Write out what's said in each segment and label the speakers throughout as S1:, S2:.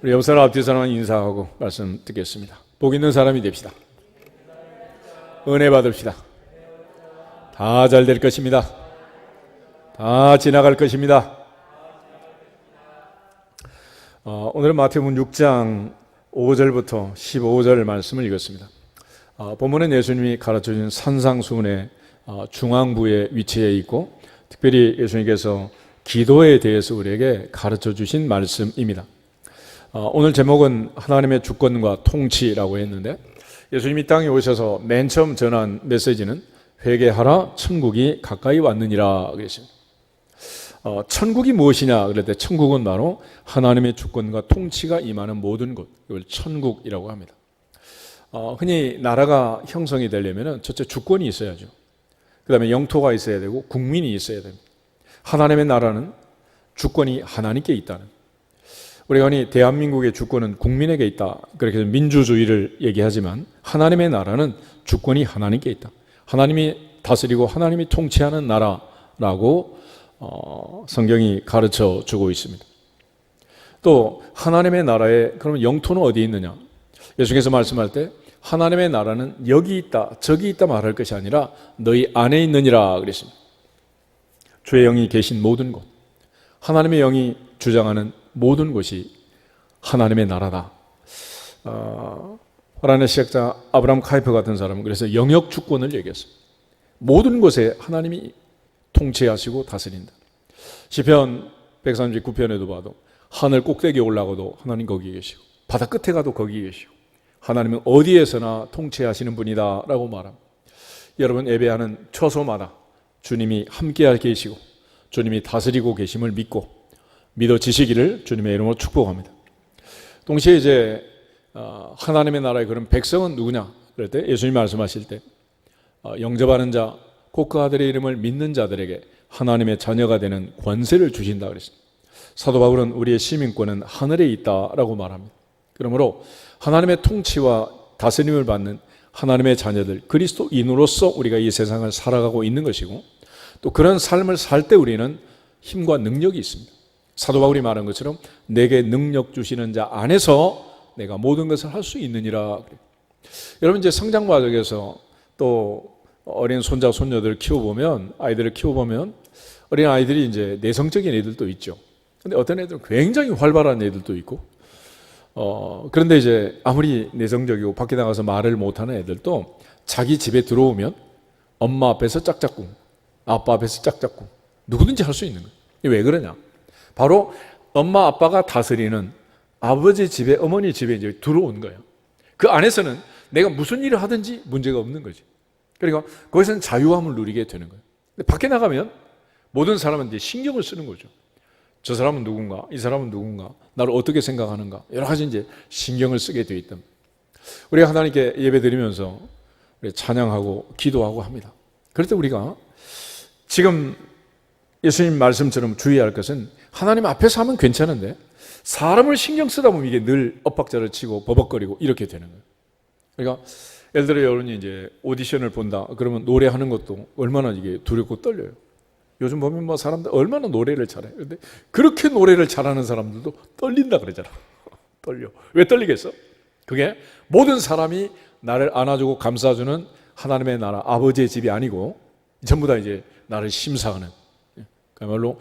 S1: 우리 옆 사람 앞뒤 사람 인사하고 말씀 듣겠습니다. 복 있는 사람이 됩시다. 은혜 받읍시다. 다 잘 될 것입니다. 다 지나갈 것입니다. 오늘은 마태복음 6장 5절부터 15절 말씀을 읽었습니다. 본문은 예수님이 가르쳐주신 산상수훈의 중앙부에 위치해 있고, 특별히 예수님께서 기도에 대해서 우리에게 가르쳐 주신 말씀입니다. 오늘 제목은 하나님의 주권과 통치라고 했는데, 예수님이 땅에 오셔서 맨 처음 전한 메시지는 회개하라, 천국이 가까이 왔느니라 그랬습니다. 천국이 무엇이냐 그럴 때 천국은 바로 하나님의 주권과 통치가 임하는 모든 곳, 이걸 천국이라고 합니다. 흔히 나라가 형성이 되려면 첫째 주권이 있어야죠. 그 다음에 영토가 있어야 되고 국민이 있어야 됩니다. 하나님의 나라는 주권이 하나님께 있다는, 우리가 흔히 대한민국의 주권은 국민에게 있다 그렇게 민주주의를 얘기하지만, 하나님의 나라는 주권이 하나님께 있다. 하나님이 다스리고 하나님이 통치하는 나라라고 성경이 가르쳐 주고 있습니다. 또 하나님의 나라에 그러면 영토는 어디에 있느냐? 예수께서 말씀할 때 하나님의 나라는 여기 있다 저기 있다 말할 것이 아니라 너희 안에 있느니라 그랬습니다. 주의 영이 계신 모든 곳, 하나님의 영이 주장하는 모든 곳이 하나님의 나라다. 하나님의 시작자 아브라함 카이퍼 같은 사람은 그래서 영역 주권을 얘기했습니다. 모든 곳에 하나님이 통치하시고 다스린다. 시편 139편에도 봐도 하늘 꼭대기에 올라가도 하나님 거기 계시고, 바다 끝에 가도 거기 계시고, 하나님은 어디에서나 통치하시는 분이다 라고 말합니다. 여러분 예배하는 처소마다 주님이 함께 계시고 주님이 다스리고 계심을 믿어지시기를 주님의 이름으로 축복합니다. 동시에 이제 하나님의 나라의 그런 백성은 누구냐 그럴 때 예수님이 말씀하실 때 영접하는 자 곧 그 아들의 이름을 믿는 자들에게 하나님의 자녀가 되는 권세를 주신다 그랬습니다. 사도 바울은 우리의 시민권은 하늘에 있다라고 말합니다. 그러므로 하나님의 통치와 다스림을 받는 하나님의 자녀들, 그리스도인으로서 우리가 이 세상을 살아가고 있는 것이고, 또 그런 삶을 살 때 우리는 힘과 능력이 있습니다. 사도 바울이 말한 것처럼 내게 능력 주시는 자 안에서 내가 모든 것을 할 수 있느니라. 여러분 이제 성장 과정에서 또 어린 손자 손녀들을 키워보면, 아이들을 키워보면 어린 아이들이 이제 내성적인 애들도 있죠. 근데 어떤 애들은 굉장히 활발한 애들도 있고, 그런데 이제 아무리 내성적이고 밖에 나가서 말을 못하는 애들도 자기 집에 들어오면 엄마 앞에서 짝짝꿍, 아빠 앞에서 짝짝꿍, 누구든지 할 수 있는 거예요. 왜 그러냐? 바로 엄마 아빠가 다스리는 아버지 집에, 어머니 집에 이제 들어온 거예요. 그 안에서는 내가 무슨 일을 하든지 문제가 없는 거지. 그러니까 거기서는 자유함을 누리게 되는 거예요. 근데 밖에 나가면 모든 사람은 이제 신경을 쓰는 거죠. 저 사람은 누군가, 이 사람은 누군가, 나를 어떻게 생각하는가, 여러 가지 이제 신경을 쓰게 되어 있다. 우리가 하나님께 예배 드리면서 우리 찬양하고 기도하고 합니다. 그럴 때 우리가 지금 예수님 말씀처럼 주의할 것은, 하나님 앞에서 하면 괜찮은데 사람을 신경 쓰다 보면 이게 늘 엇박자를 치고 버벅거리고 이렇게 되는 거예요. 그러니까 예를 들어 여러분이 이제 오디션을 본다 그러면 노래하는 것도 얼마나 이게 두렵고 떨려요. 요즘 보면 뭐 사람들 얼마나 노래를 잘해. 근데 그렇게 노래를 잘하는 사람들도 떨린다 그러잖아. 떨려. 왜 떨리겠어? 그게 모든 사람이 나를 안아주고 감싸주는 하나님의 나라, 아버지의 집이 아니고 전부 다 이제 나를 심사하는, 그야말로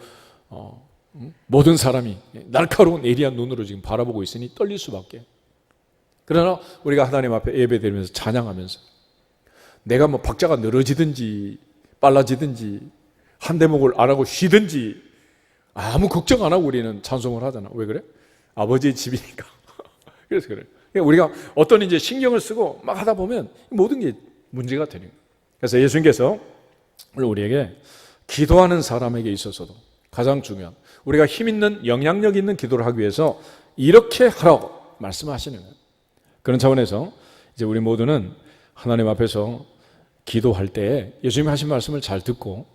S1: 모든 사람이 날카로운 예리한 눈으로 지금 바라보고 있으니 떨릴 수밖에. 그러나 우리가 하나님 앞에 예배드리면서 찬양하면서 내가 뭐 박자가 늘어지든지 빨라지든지 한 대목을 안 하고 쉬든지 아무 걱정 안 하고 우리는 찬송을 하잖아. 왜 그래? 아버지의 집이니까. 그래서 그래. 우리가 어떤 이제 신경을 쓰고 막 하다 보면 모든 게 문제가 되는 거예요. 그래서 예수님께서 우리에게 기도하는 사람에게 있어서도 가장 중요한, 우리가 힘 있는 영향력 있는 기도를 하기 위해서 이렇게 하라고 말씀하시는 거예요. 그런 차원에서 이제 우리 모두는 하나님 앞에서 기도할 때 예수님이 하신 말씀을 잘 듣고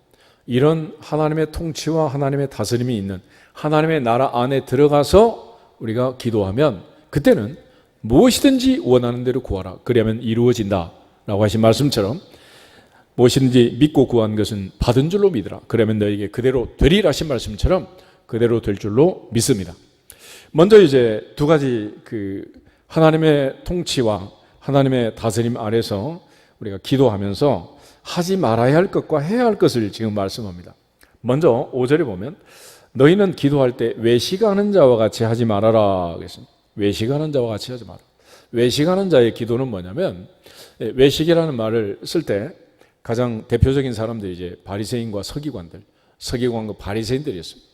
S1: 이런 하나님의 통치와 하나님의 다스림이 있는 하나님의 나라 안에 들어가서 우리가 기도하면 그때는 무엇이든지 원하는 대로 구하라 그리하면 이루어진다 라고 하신 말씀처럼, 무엇이든지 믿고 구한 것은 받은 줄로 믿으라 그러면 너에게 그대로 되리라 하신 말씀처럼 그대로 될 줄로 믿습니다. 먼저 이제 두 가지 하나님의 통치와 하나님의 다스림 아래서 우리가 기도하면서 하지 말아야 할 것과 해야 할 것을 지금 말씀합니다. 먼저 5절에 보면 너희는 기도할 때 외식하는 자와 같이 하지 말아라 그랬습니다. 외식하는 자와 같이 하지 마라. 외식하는 자의 기도는 뭐냐면, 외식이라는 말을 쓸 때 가장 대표적인 사람들이 이제 바리새인과 서기관과 바리새인들이었습니다.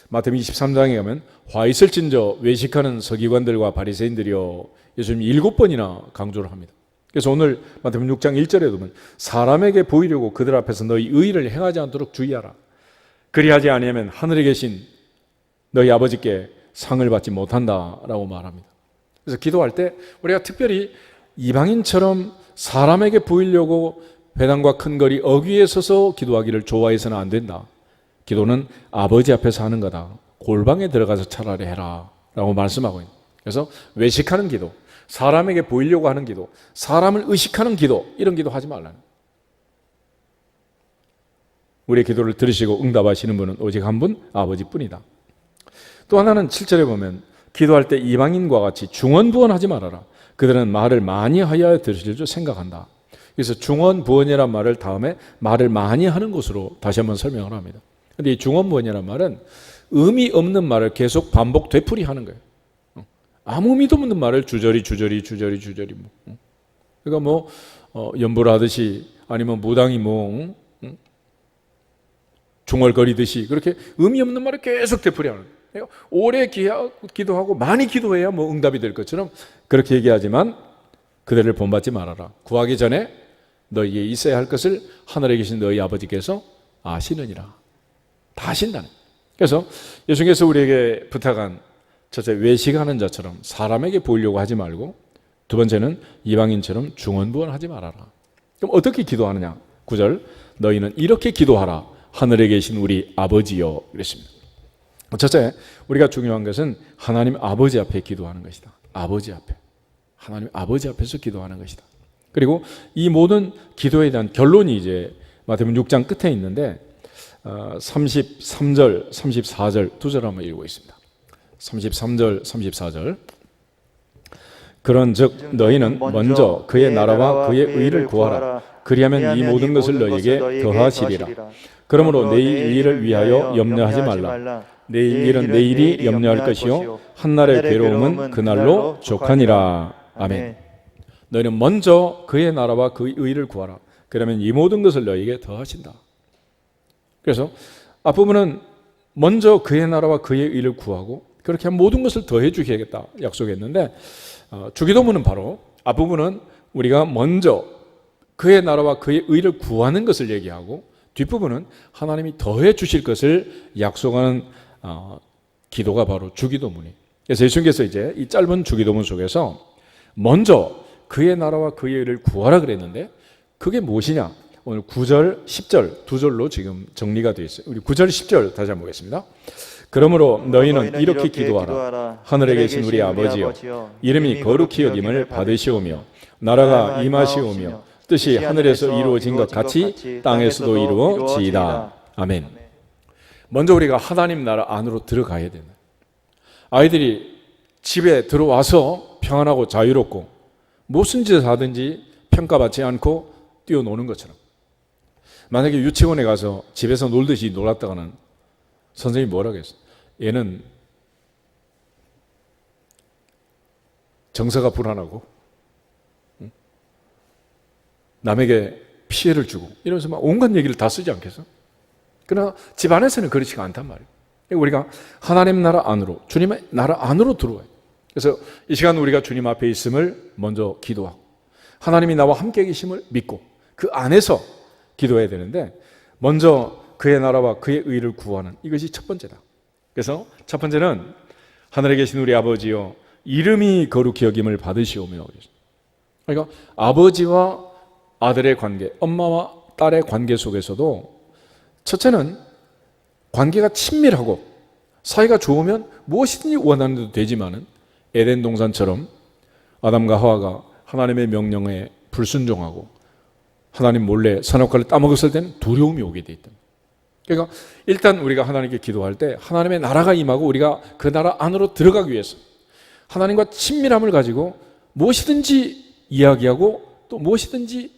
S1: 마태복음 23장에 가면 화 있을진저 외식하는 서기관들과 바리새인들이여 예수님이 7번이나 강조를 합니다. 그래서 오늘 마태복음 6장 1절에 보면 사람에게 보이려고 그들 앞에서 너희 의의를 행하지 않도록 주의하라. 그리하지 아니하면 하늘에 계신 너희 아버지께 상을 받지 못한다라고 말합니다. 그래서 기도할 때 우리가 특별히 이방인처럼 사람에게 보이려고 회당과 큰 거리 어귀에 서서 기도하기를 좋아해서는 안 된다. 기도는 아버지 앞에서 하는 거다. 골방에 들어가서 차라리 해라 라고 말씀하고 있는. 그래서 외식하는 기도, 사람에게 보이려고 하는 기도, 사람을 의식하는 기도, 이런 기도 하지 말라는. 우리의 기도를 들으시고 응답하시는 분은 오직 한 분, 아버지뿐이다. 또 하나는 7절에 보면 기도할 때 이방인과 같이 중언부언하지 말아라. 그들은 말을 많이 하여야 들으실 줄 생각한다. 그래서 중언부언이란 말을 다음에 말을 많이 하는 것으로 다시 한번 설명을 합니다. 그런데 이 중언부언이란 말은 의미 없는 말을 계속 반복 되풀이하는 거예요. 아무 의미도 없는 말을 주저리 그러니까 연불하듯이 아니면 무당이 중얼거리듯이 그렇게 의미 없는 말을 계속 되풀이하는 거예요. 그러니까 오래 기도하고 많이 기도해야 응답이 될 것처럼 그렇게 얘기하지만 그들을 본받지 말아라. 구하기 전에 너희에 있어야 할 것을 하늘에 계신 너희 아버지께서 아시느니라. 다 아신다는. 그래서 예수님께서 우리에게 부탁한 첫째, 외식하는 자처럼 사람에게 보이려고 하지 말고, 두 번째는 이방인처럼 중언부언하지 말아라. 그럼 어떻게 기도하느냐? 9절, 너희는 이렇게 기도하라. 하늘에 계신 우리 아버지여 그랬습니다. 첫째, 우리가 중요한 것은 하나님 아버지 앞에 기도하는 것이다. 아버지 앞에. 하나님 아버지 앞에서 기도하는 것이다. 그리고 이 모든 기도에 대한 결론이 이제 마태복음 6장 끝에 있는데 33절, 34절 두 절 한번 읽고 있습니다. 33절, 34절. 그런즉 너희는 먼저 그의 나라와 그의 의를 구하라. 그리하면 이 모든 것을 너희에게 더하시리라. 그러므로 내일 일을 위하여 염려하지 말라. 내일 일은 내일이 염려할 것이요 한날의 괴로움은 그날로 족하니라. 아멘. 너희는 먼저 그의 나라와 그의 의를 구하라. 그러면 이 모든 것을 너희에게 더하신다. 그래서 앞부분은 먼저 그의 나라와 그의 의를 구하고 그렇게 한 모든 것을 더해 주시겠다 약속했는데, 주기도문은 바로 앞부분은 우리가 먼저 그의 나라와 그의 의를 구하는 것을 얘기하고 뒷부분은 하나님이 더해 주실 것을 약속하는 기도가 바로 주기도문이에요. 그래서 예수님께서 이제 이 짧은 주기도문 속에서 먼저 그의 나라와 그의 의를 구하라 그랬는데 그게 무엇이냐? 오늘 9절, 10절 두 절로 지금 정리가 되어 있어요. 우리 9절, 10절 다시 한번 보겠습니다. 그러므로 너희는 이렇게 기도하라. 하늘에 계신 우리 아버지여, 이름이 거룩히 여김을 받으시오며 나라가 임하시오며 뜻이 하늘에서 이루어진 것 같이 땅에서도 이루어지이다. 아멘. 먼저 우리가 하나님 나라 안으로 들어가야 되는. 아이들이 집에 들어와서 평안하고 자유롭고 무슨 짓을 하든지 평가받지 않고 뛰어노는 것처럼, 만약에 유치원에 가서 집에서 놀듯이 놀았다가는 선생님이 뭐라고 했어? 얘는 정서가 불안하고 남에게 피해를 주고 이러면서 막 온갖 얘기를 다 쓰지 않겠어? 그러나 집 안에서는 그렇지가 않단 말이에요. 우리가 하나님 나라 안으로, 주님의 나라 안으로 들어와요. 그래서 이 시간 우리가 주님 앞에 있음을 먼저 기도하고 하나님이 나와 함께 계심을 믿고 그 안에서 기도해야 되는데, 먼저 그의 나라와 그의 의를 구하는 이것이 첫 번째다. 그래서 첫 번째는 하늘에 계신 우리 아버지여, 이름이 거룩히 여김을 받으시오며. 그러니까 아버지와 아들의 관계, 엄마와 딸의 관계 속에서도 첫째는 관계가 친밀하고 사이가 좋으면 무엇이든지 원하는 대로 되지만은 에덴 동산처럼 아담과 하와가 하나님의 명령에 불순종하고 하나님 몰래 선악과를 따먹었을 때는 두려움이 오게 돼 있다. 그러니까 일단 우리가 하나님께 기도할 때 하나님의 나라가 임하고 우리가 그 나라 안으로 들어가기 위해서 하나님과 친밀함을 가지고 무엇이든지 이야기하고 또 무엇이든지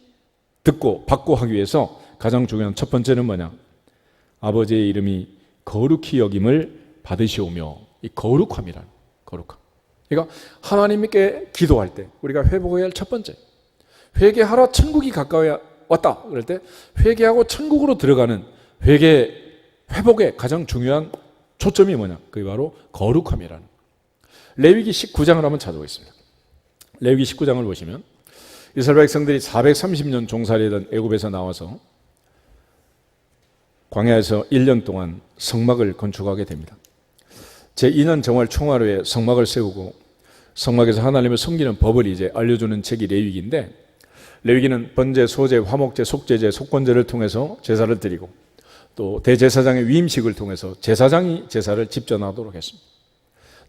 S1: 듣고 받고 하기 위해서 가장 중요한 첫 번째는 뭐냐? 아버지의 이름이 거룩히 여김을 받으시오며, 이 거룩함이라는 거룩함. 그러니까 하나님께 기도할 때 우리가 회복해야 할 첫 번째, 회개하라 천국이 가까이 왔다 그럴 때 회개하고 천국으로 들어가는 회복의 가장 중요한 초점이 뭐냐? 그게 바로 거룩함이라는. 레위기 19장을 한번 찾아보겠습니다. 레위기 19장을 보시면 이스라엘 백성들이 430년 종살이던 애굽에서 나와서 광야에서 1년 동안 성막을 건축하게 됩니다. 제2년 정월 총화로에 성막을 세우고 성막에서 하나님을 섬기는 법을 이제 알려주는 책이 레위기인데, 레위기는 번제, 소제, 화목제, 속죄제, 속건제를 통해서 제사를 드리고 또 대제사장의 위임식을 통해서 제사장이 제사를 집전하도록 했습니다.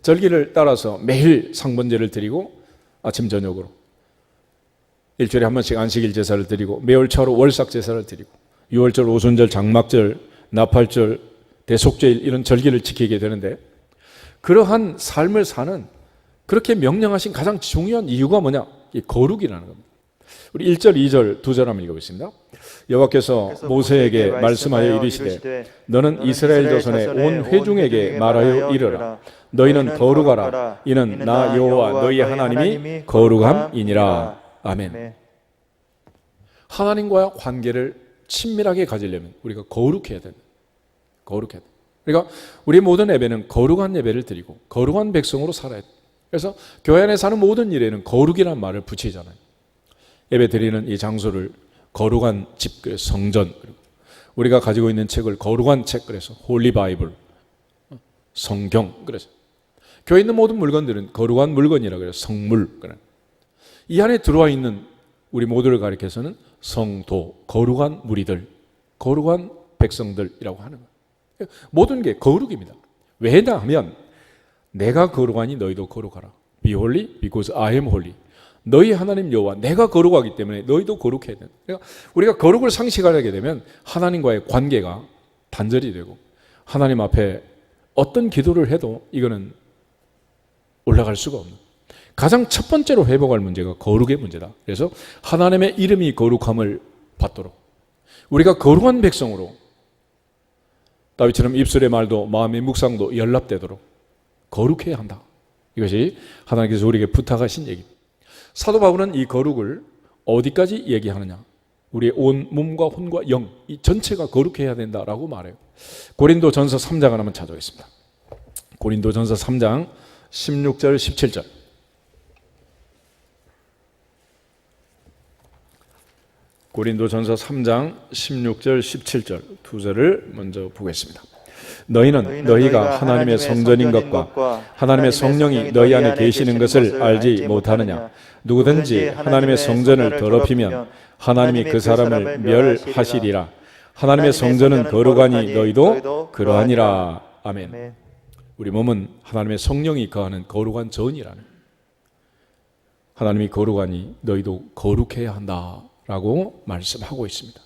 S1: 절기를 따라서 매일 상번제를 드리고 아침 저녁으로 일주일에 한 번씩 안식일 제사를 드리고 매월 차로 월삭 제사를 드리고 유월절, 오순절, 장막절, 나팔절, 대속죄일 이런 절기를 지키게 되는데, 그러한 삶을 사는 그렇게 명령하신 가장 중요한 이유가 뭐냐? 이 거룩이라는 겁니다. 우리 1절, 2절, 2절 한번 읽어보겠습니다. 여호와께서 모세에게 말씀하여 이르시되 너는 이스라엘 자손의 온 회중에게 말하여 이르라. 너희는 거룩하라. 이는 나 여호와 너희 하나님이 거룩함이니라. 아멘. 하나님과의 관계를 친밀하게 가지려면 우리가 거룩해야 된다. 거룩해야 된다. 그러니까 우리 모든 예배는 거룩한 예배를 드리고 거룩한 백성으로 살아야 돼. 그래서 교회 안에 사는 모든 일에는 거룩이라는 말을 붙이잖아요. 예배 드리는 이 장소를 거룩한 집, 그래서 성전, 그리고 우리가 가지고 있는 책을 거룩한 책, 그래서 홀리 바이블, 성경, 그래서 교회에 있는 모든 물건들은 거룩한 물건이라 그래서 성물. 이 안에 들어와 있는 우리 모두를 가리켜서는 성도, 거룩한 무리들, 거룩한 백성들이라고 하는 거예요. 모든 게 거룩입니다. 왜냐 하면 내가 거룩하니 너희도 거룩하라. Be holy because I am holy. 너희 하나님 여호와 내가 거룩하기 때문에 너희도 거룩해야 된다. 그러니까 우리가 거룩을 상식하게 되면 하나님과의 관계가 단절이 되고 하나님 앞에 어떤 기도를 해도 이거는 올라갈 수가 없는, 가장 첫 번째로 회복할 문제가 거룩의 문제다. 그래서 하나님의 이름이 거룩함을 받도록 우리가 거룩한 백성으로 다윗처럼 입술의 말도 마음의 묵상도 연락되도록 거룩해야 한다. 이것이 하나님께서 우리에게 부탁하신 얘기입니다. 사도 바울은 이 거룩을 어디까지 얘기하느냐? 우리의 온 몸과 혼과 영, 이 전체가 거룩해야 된다라고 말해요. 고린도전서 3장을 한번 찾아보겠습니다. 고린도전서 3장 16절 17절. 고린도전서 3장 16절 17절 두 절을 먼저 보겠습니다. 너희가 하나님의 성전인 것과 하나님의 성령이 너희 안에 계시는 것을 알지 못하느냐? 누구든지 하나님의 성전을 더럽히면 하나님이 그 사람을 멸하시리라. 하나님의 성전은 거룩하니 너희도 그러하니라. 아멘. 우리 몸은 하나님의 성령이 거하는 거룩한 전이라는, 하나님이 거룩하니 너희도 거룩해야 한다라고 말씀하고 있습니다.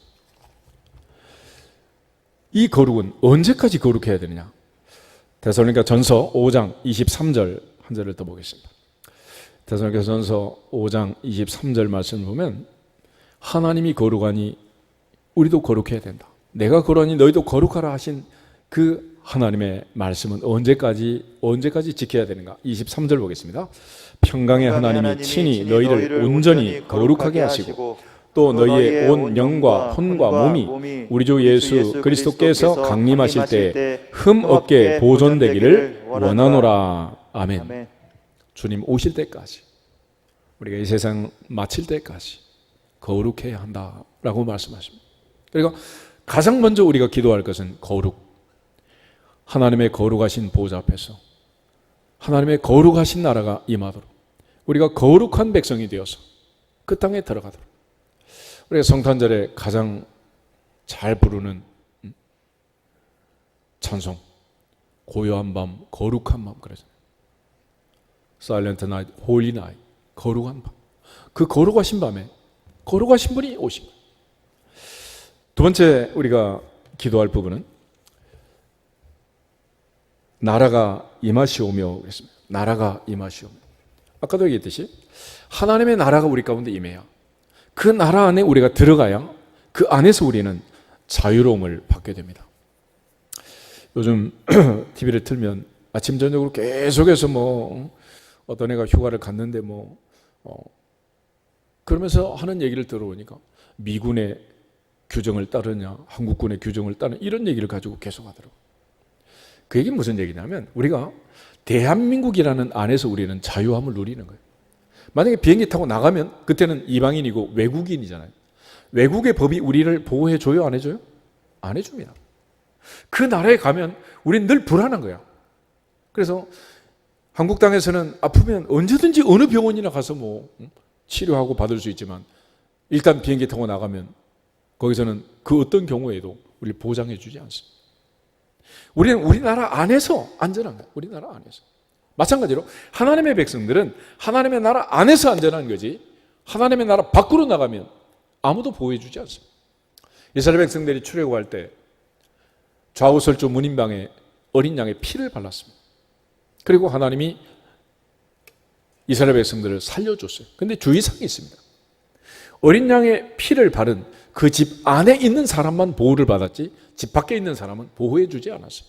S1: 이 거룩은 언제까지 거룩해야 되느냐? 데살로니가 전서 5장 23절 한 절을 더 보겠습니다. 데살로니가 전서 5장 23절 말씀을 보면 하나님이 거룩하니 우리도 거룩해야 된다. 내가 거룩하니 너희도 거룩하라 하신 그 하나님의 말씀은 언제까지 지켜야 되는가? 23절 보겠습니다. 평강의 하나님이 친히 너희를 온전히 거룩하게 하시고 또 너희의 온 영과 혼과 몸이 우리 주 예수 그리스도께서 강림하실 때 흠 없게 보존되기를 원하노라. 아멘. 주님 오실 때까지, 우리가 이 세상 마칠 때까지 거룩해야 한다라고 말씀하십니다. 그러니까 가장 먼저 우리가 기도할 것은 거룩. 하나님의 거룩하신 보좌 앞에서 하나님의 거룩하신 나라가 임하도록 우리가 거룩한 백성이 되어서 그 땅에 들어가도록, 우리가 성탄절에 가장 잘 부르는 찬송, 고요한 밤, 거룩한 밤, 그래서 Silent Night, Holy Night, 거룩한 밤. 그 거룩하신 밤에 거룩하신 분이 오신 거예요. 두 번째 우리가 기도할 부분은 나라가 임하시오며 그랬습니다. 나라가 임하시오며. 아까도 얘기했듯이 하나님의 나라가 우리 가운데 임해야 그 나라 안에 우리가 들어가야 그 안에서 우리는 자유로움을 받게 됩니다. 요즘 TV를 틀면 아침 저녁으로 계속해서 어떤 애가 휴가를 갔는데 그러면서 하는 얘기를 들어보니까 미군의 규정을 따르냐 한국군의 규정을 따르냐 이런 얘기를 가지고 계속 하더라고요. 그 얘기는 무슨 얘기냐면 우리가 대한민국이라는 안에서 우리는 자유함을 누리는 거예요. 만약에 비행기 타고 나가면 그때는 이방인이고 외국인이잖아요. 외국의 법이 우리를 보호해줘요? 안 해줘요? 안 해줍니다. 그 나라에 가면 우리는 늘 불안한 거야. 그래서 한국 땅에서는 아프면 언제든지 어느 병원이나 가서 치료하고 받을 수 있지만 일단 비행기 타고 나가면 거기서는 그 어떤 경우에도 우리를 보장해 주지 않습니다. 우리는 우리나라 안에서 안전한 거예요. 우리나라 안에서. 마찬가지로 하나님의 백성들은 하나님의 나라 안에서 안전한 거지 하나님의 나라 밖으로 나가면 아무도 보호해 주지 않습니다. 이스라엘 백성들이 출애굽할 때 좌우설조 문인방에 어린 양의 피를 발랐습니다. 그리고 하나님이 이스라엘 백성들을 살려줬어요. 그런데 주의사항이 있습니다. 어린 양의 피를 바른 그 집 안에 있는 사람만 보호를 받았지 집 밖에 있는 사람은 보호해 주지 않았어요.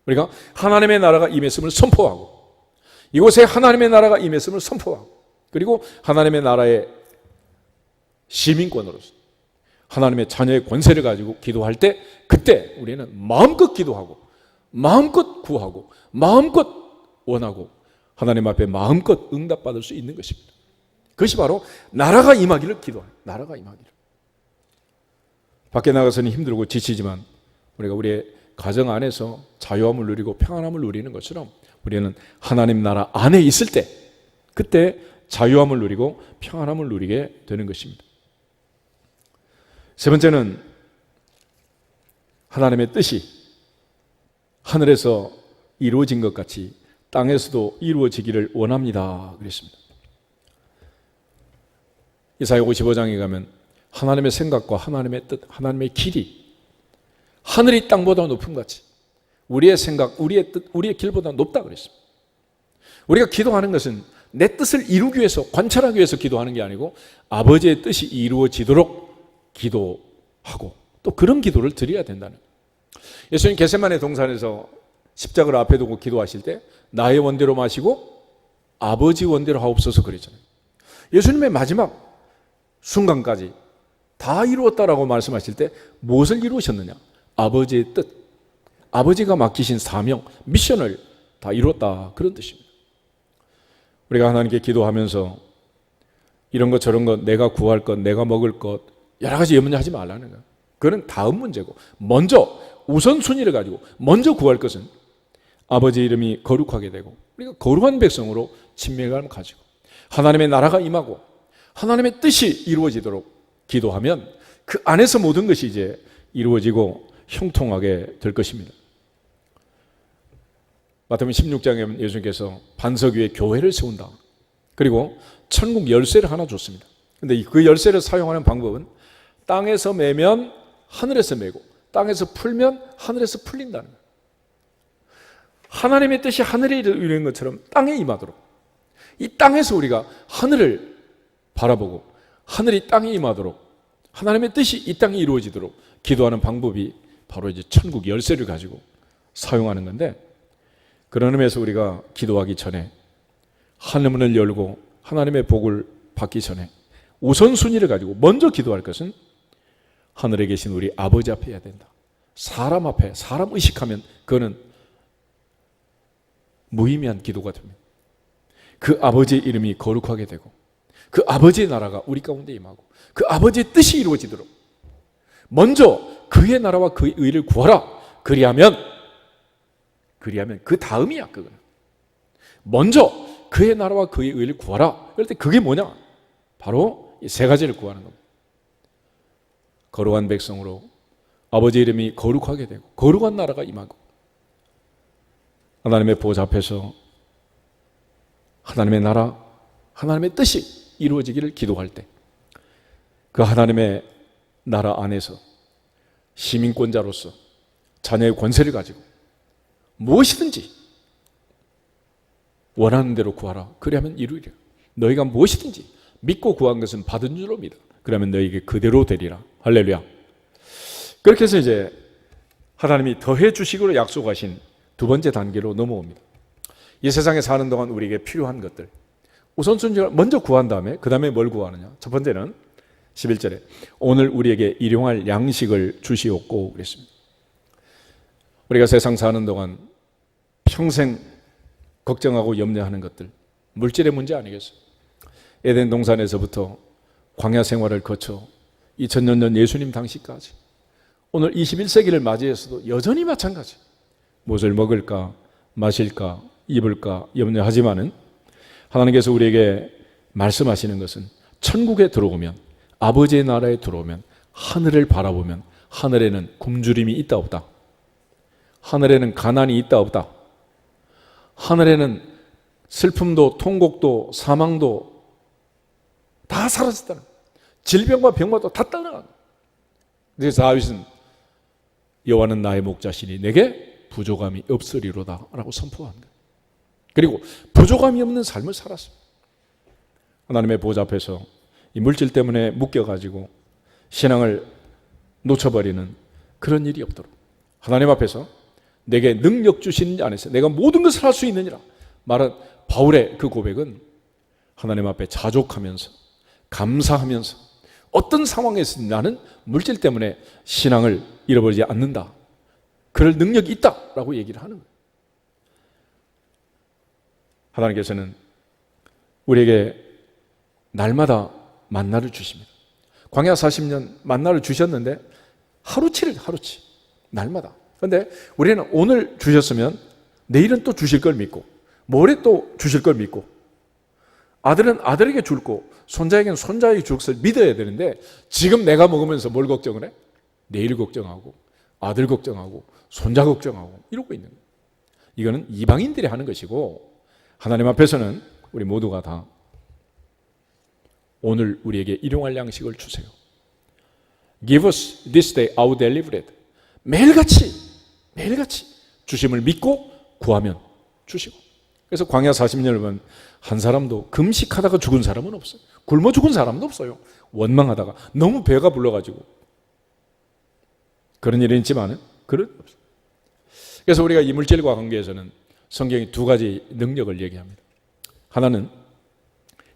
S1: 우리가 하나님의 나라가 임했음을 선포하고 이곳에 하나님의 나라가 임했음을 선포하고 그리고 하나님의 나라의 시민권으로서 하나님의 자녀의 권세를 가지고 기도할 때 그때 우리는 마음껏 기도하고 마음껏 구하고 마음껏 원하고 하나님 앞에 마음껏 응답받을 수 있는 것입니다. 그것이 바로 나라가 임하기를 기도하는 나라가 임하기를. 밖에 나가서는 힘들고 지치지만 우리가 우리의 가정 안에서 자유함을 누리고 평안함을 누리는 것처럼 우리는 하나님 나라 안에 있을 때 그때 자유함을 누리고 평안함을 누리게 되는 것입니다. 세 번째는 하나님의 뜻이 하늘에서 이루어진 것 같이 땅에서도 이루어지기를 원합니다. 그랬습니다. 이사야 55장에 가면 하나님의 생각과 하나님의 뜻, 하나님의 길이 하늘이 땅보다 높은 것 같이 우리의 생각, 우리의 뜻, 우리의 길보다 높다 그랬습니다. 우리가 기도하는 것은 내 뜻을 이루기 위해서 관찰하기 위해서 기도하는 게 아니고 아버지의 뜻이 이루어지도록 기도하고 또 그런 기도를 드려야 된다는 거예요. 예수님 겟세마네 동산에서 십자가를 앞에 두고 기도하실 때 나의 원대로 마시고 아버지 원대로 하옵소서 그랬잖아요. 예수님의 마지막 순간까지 다 이루었다라고 말씀하실 때 무엇을 이루셨느냐? 아버지의 뜻, 아버지가 맡기신 사명, 미션을 다 이루었다 그런 뜻입니다. 우리가 하나님께 기도하면서 이런 것 저런 것 내가 구할 것 내가 먹을 것 여러 가지 염려하지 말라는 거예요. 그건 다음 문제고 먼저 우선순위를 가지고 먼저 구할 것은 아버지의 이름이 거룩하게 되고 우리가 거룩한 백성으로 친밀감을 가지고 하나님의 나라가 임하고 하나님의 뜻이 이루어지도록 기도하면 그 안에서 모든 것이 이제 이루어지고 형통하게 될 것입니다. 마태복음 16장에 예수님께서 반석 위에 교회를 세운다. 그리고 천국 열쇠를 하나 줬습니다. 그런데 그 열쇠를 사용하는 방법은 땅에서 매면 하늘에서 매고 땅에서 풀면 하늘에서 풀린다는 거예요. 하나님의 뜻이 하늘에 이루어지는 것처럼 땅에 임하도록 이 땅에서 우리가 하늘을 바라보고 하늘이 땅에 임하도록 하나님의 뜻이 이 땅에 이루어지도록 기도하는 방법이 바로 이제 천국 열쇠를 가지고 사용하는 건데 그런 의미에서 우리가 기도하기 전에 하늘문을 열고 하나님의 복을 받기 전에 우선순위를 가지고 먼저 기도할 것은 하늘에 계신 우리 아버지 앞에 해야 된다. 사람 앞에 사람 의식하면 그거는 무의미한 기도가 됩니다. 그 아버지의 이름이 거룩하게 되고 그 아버지의 나라가 우리 가운데 임하고 그 아버지의 뜻이 이루어지도록 먼저 그의 나라와 그의 의를 구하라. 그리하면 그 다음이야 그거는. 먼저 그의 나라와 그의 의를 구하라. 그럴 때 그게 뭐냐? 바로 이 세 가지를 구하는 겁니다. 거룩한 백성으로 아버지 이름이 거룩하게 되고 거룩한 나라가 임하고 하나님의 보좌 앞에서 하나님의 나라, 하나님의 뜻이 이루어지기를 기도할 때 그 하나님의 나라 안에서 시민권자로서 자녀의 권세를 가지고 무엇이든지 원하는 대로 구하라. 그리하면 이루리라. 너희가 무엇이든지 믿고 구한 것은 받은 줄로 믿어. 그러면 너희에게 그대로 되리라. 할렐루야. 그렇게 해서 이제 하나님이 더해 주시기로 약속하신 두 번째 단계로 넘어옵니다. 이 세상에 사는 동안 우리에게 필요한 것들, 우선순위를 먼저 구한 다음에 그 다음에 뭘 구하느냐. 첫 번째는 11절에 오늘 우리에게 일용할 양식을 주시옵고 그랬습니다. 우리가 세상 사는 동안 평생 걱정하고 염려하는 것들, 물질의 문제 아니겠어요? 에덴 동산에서부터 광야 생활을 거쳐 2000년 전 예수님 당시까지 오늘 21세기를 맞이해서도 여전히 마찬가지. 무엇을 먹을까, 마실까, 입을까 염려하지만은 하나님께서 우리에게 말씀하시는 것은 천국에 들어오면, 아버지의 나라에 들어오면, 하늘을 바라보면 하늘에는 굶주림이 있다 없다, 하늘에는 가난이 있다 없다, 하늘에는 슬픔도 통곡도 사망도 다 사라졌다는, 질병과 병마도 다 떠나간. 그래서 다윗은 여호와는 나의 목자시니 내게 부족함이 없으리로다 라고 선포한 거예요. 그리고 부족함이 없는 삶을 살았어요. 하나님의 보좌 앞에서 이 물질 때문에 묶여가지고 신앙을 놓쳐버리는 그런 일이 없도록 하나님 앞에서 내게 능력 주시는 자 안에서 내가 모든 것을 할 수 있느니라 말한 바울의 그 고백은 하나님 앞에 자족하면서 감사하면서 어떤 상황에서 나는 물질 때문에 신앙을 잃어버리지 않는다, 그럴 능력이 있다라고 얘기를 하는 거예요. 하나님께서는 우리에게 날마다 만나를 주십니다. 광야 40년 만나를 주셨는데 하루치를 하루치 날마다. 그런데 우리는 오늘 주셨으면 내일은 또 주실 걸 믿고 모레 또 주실 걸 믿고 아들은 아들에게 줄 거, 손자에게는 손자에게 줄 것을 믿어야 되는데 지금 내가 먹으면서 뭘 걱정을 해? 내일 걱정하고 아들 걱정하고 손자 걱정하고 이러고 있는 거예요. 이거는 이방인들이 하는 것이고 하나님 앞에서는 우리 모두가 다 오늘 우리에게 일용할 양식을 주세요. Give us this day our daily bread. 매일같이 주심을 믿고 구하면 주시고. 그래서 광야 40년을 보면 한 사람도 금식하다가 죽은 사람은 없어요. 굶어 죽은 사람도 없어요. 원망하다가 너무 배가 불러가지고 그런 일은 있지만은 그런 없어요. 그래서 우리가 이 물질과 관계에서는 성경이 두 가지 능력을 얘기합니다. 하나는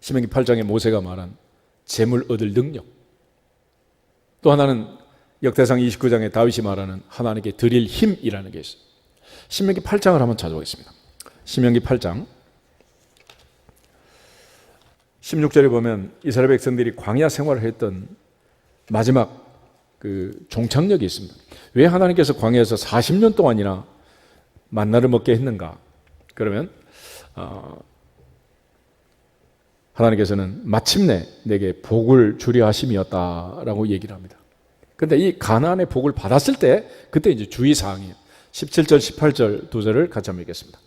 S1: 신명기 8장에 모세가 말한 재물 얻을 능력, 또 하나는 역대상 29장에 다윗이 말하는 하나님께 드릴 힘이라는 게 있어요. 신명기 8장을 한번 찾아보겠습니다. 신명기 8장 16절에 보면 이스라엘 백성들이 광야 생활을 했던 마지막 그 종착역이 있습니다. 왜 하나님께서 광야에서 40년 동안이나 만나를 먹게 했는가? 그러면 하나님께서는 마침내 내게 복을 주려 하심이었다라고 얘기를 합니다. 그런데 이 가나안의 복을 받았을 때 그때 이제 주의사항이에요. 17절 18절 두 절을 같이 한번 읽겠습니다.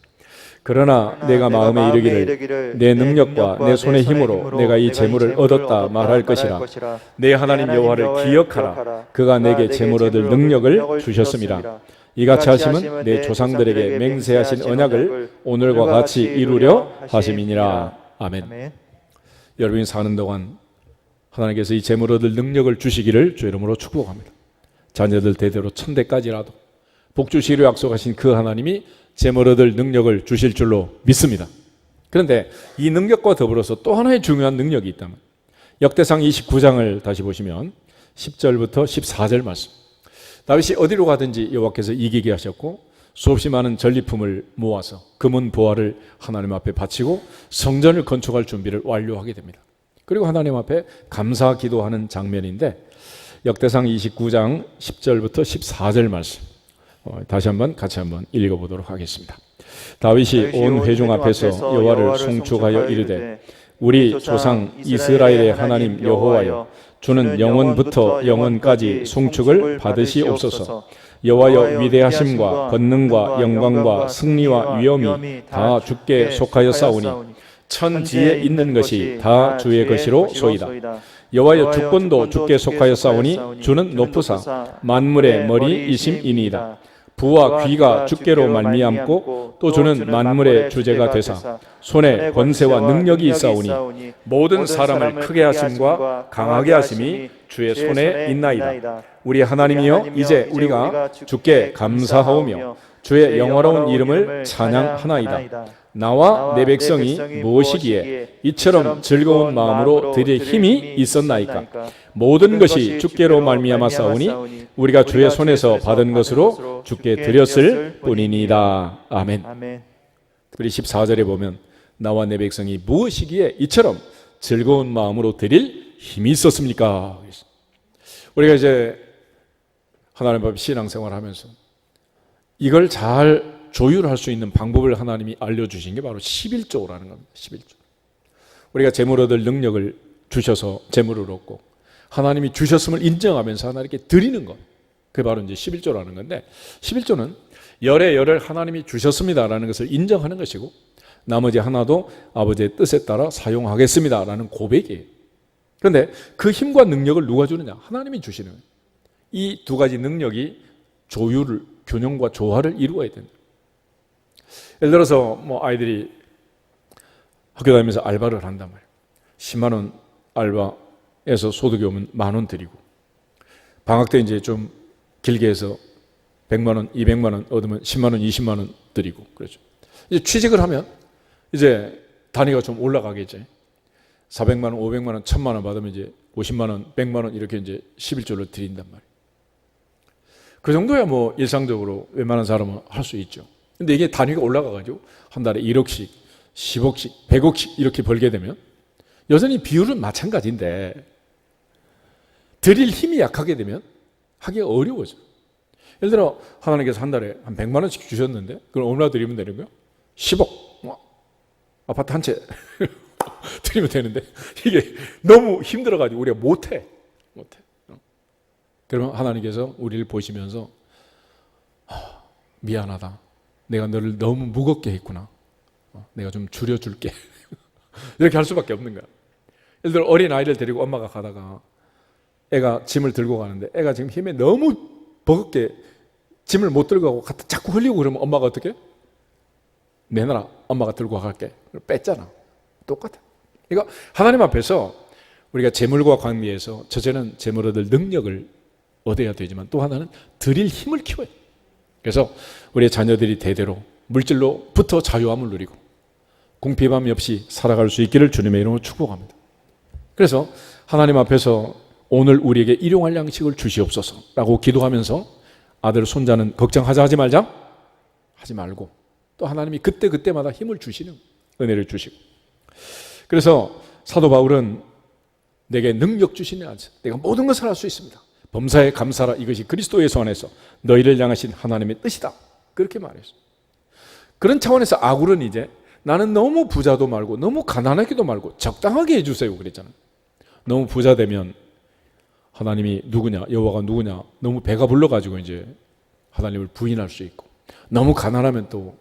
S1: 그러나 내가 마음에 이르기를 내 능력과 내 손의 힘으로 내가 이 재물을 얻었다 말할 것이라. 내 하나님 여호와를 기억하라. 그가 내게 재물 얻을 능력을 주셨습니다. 이같이 하심은 내 조상들에게 맹세하신 언약을 오늘과 같이 이루려 하심이니라. 아멘. 여러분이 사는 동안 하나님께서 이 재물 얻을 능력을 주시기를 주 이름으로 축복합니다. 자녀들 대대로 천대까지라도 복 주시기로 약속하신 그 하나님이 재물 얻을 능력을 주실 줄로 믿습니다. 그런데 이 능력과 더불어서 또 하나의 중요한 능력이 있다면 역대상 29장을 다시 보시면 10절부터 14절 말씀. 다윗이 어디로 가든지 여호와께서 이기게 하셨고 수없이 많은 전리품을 모아서 금은 보화를 하나님 앞에 바치고 성전을 건축할 준비를 완료하게 됩니다. 그리고 하나님 앞에 감사 기도하는 장면인데 역대상 29장 10절부터 14절 말씀 다시 한번 같이 한번 읽어보도록 하겠습니다. 다윗이 온 회중 앞에서 여호와를 송축하여 이르되 우리 조상 이스라엘의 하나님 여호와여 주는 영원부터 영원까지 송축을 받으시옵소서. 여호와여 위대하심과 권능과 영광과 승리와 위엄이 다 주께 속하였사오니 천지에 있는 것이 다 주의 것이로 소이다. 여호와여 주권도 주께 속하였사오니 주는 높으사 만물의 머리이심이니이다. 부와 귀가 주께로 말미암고 또 주는 만물의 주제가 되사 손에 권세와 능력이 있사오니 모든 사람을 크게 하심과 강하게 하심이 주의 손에 있나이다. 우리 하나님이여, 이제 우리가 주께 감사하오며 주의 영화로운 이름을 찬양하나이다. 나와 내 백성이 무엇이기에 이처럼 즐거운 마음으로 드릴 힘이 있었나이까. 모든 것이 주께로 말미암았사오니 우리가 주의 손에서 받은 것으로 주께 드렸을 뿐이니이다. 아멘. 우리 14절에 보면 나와 내 백성이 무엇이기에 이처럼 즐거운 마음으로 드릴 힘이 있었습니까? 우리가 이제 하나님 앞에 신앙생활을 하면서 이걸 잘 조율할 수 있는 방법을 하나님이 알려주신 게 바로 11조라는 겁니다. 11조. 우리가 재물 얻을 능력을 주셔서 재물을 얻고 하나님이 주셨음을 인정하면서 하나님께 드리는 것, 그게 바로 이제 11조라는 건데, 11조는 열의 열을 하나님이 주셨습니다라는 것을 인정하는 것이고 나머지 하나도 아버지의 뜻에 따라 사용하겠습니다라는 고백이에요. 그런데 그 힘과 능력을 누가 주느냐? 하나님이 주시는 거예요. 이 두 가지 능력이 조율을, 균형과 조화를 이루어야 된다. 예를 들어서 뭐 아이들이 학교 다니면서 알바를 한단 말이에요. 10만 원 알바에서 소득이 오면 10,000원 드리고, 방학 때 이제 좀 길게 해서 100만 원, 200만 원 얻으면 10만 원, 20만 원 드리고 그렇죠. 이제 취직을 하면 이제 단위가 좀 올라가겠지. 400만 원, 500만 원, 1,000만 원 받으면 이제 50만 원, 100만 원 이렇게 이제 11조를 드린단 말이에요. 그 정도야 뭐 일상적으로 웬만한 사람은 할 수 있죠. 근데 이게 단위가 올라가가지고 한 달에 1억씩, 10억씩, 100억씩 이렇게 벌게 되면 여전히 비율은 마찬가지인데 드릴 힘이 약하게 되면 하기가 어려워져. 예를 들어 하나님께서 한 달에 한 100만 원씩 주셨는데 그걸 얼마나 드리면 되는 거야? 10억. 아파트 한 채 드리면 되는데 이게 너무 힘들어가지고 우리가 못해. 그러면 하나님께서 우리를 보시면서 미안하다. 내가 너를 너무 무겁게 했구나. 내가 좀 줄여줄게. 이렇게 할 수밖에 없는 거야. 예를 들어 어린 아이를 데리고 엄마가 가다가 애가 짐을 들고 가는데 애가 지금 힘에 너무 버겁게 짐을 못 들고 가고 갖다 자꾸 흘리고 그러면 엄마가 어떻게? 내놔라. 엄마가 들고 갈게. 뺐잖아. 똑같아. 그러니까 하나님 앞에서 우리가 재물과 관계에서 첫째는 재물 얻을 능력을 얻어야 되지만 또 하나는 드릴 힘을 키워야 돼. 그래서 우리의 자녀들이 대대로 물질로부터 자유함을 누리고 궁핍함이 없이 살아갈 수 있기를 주님의 이름으로 축복합니다. 그래서 하나님 앞에서 오늘 우리에게 일용할 양식을 주시옵소서라고 기도하면서 아들 손자는 걱정하자 하지 말자 하지 말고 또 하나님이 그때그때마다 힘을 주시는 은혜를 주시고, 그래서 사도 바울은 내게 능력 주시니 안에서 내가 모든 것을 할 수 있습니다. 범사에 감사라. 이것이 그리스도의 손 안에서 너희를 향하신 하나님의 뜻이다. 그렇게 말했어요. 그런 차원에서 아굴은 이제 나는 너무 부자도 말고 너무 가난하기도 말고 적당하게 해주세요 그랬잖아요. 너무 부자 되면 하나님이 누구냐, 여호와가 누구냐, 너무 배가 불러가지고 이제 하나님을 부인할 수 있고, 너무 가난하면 또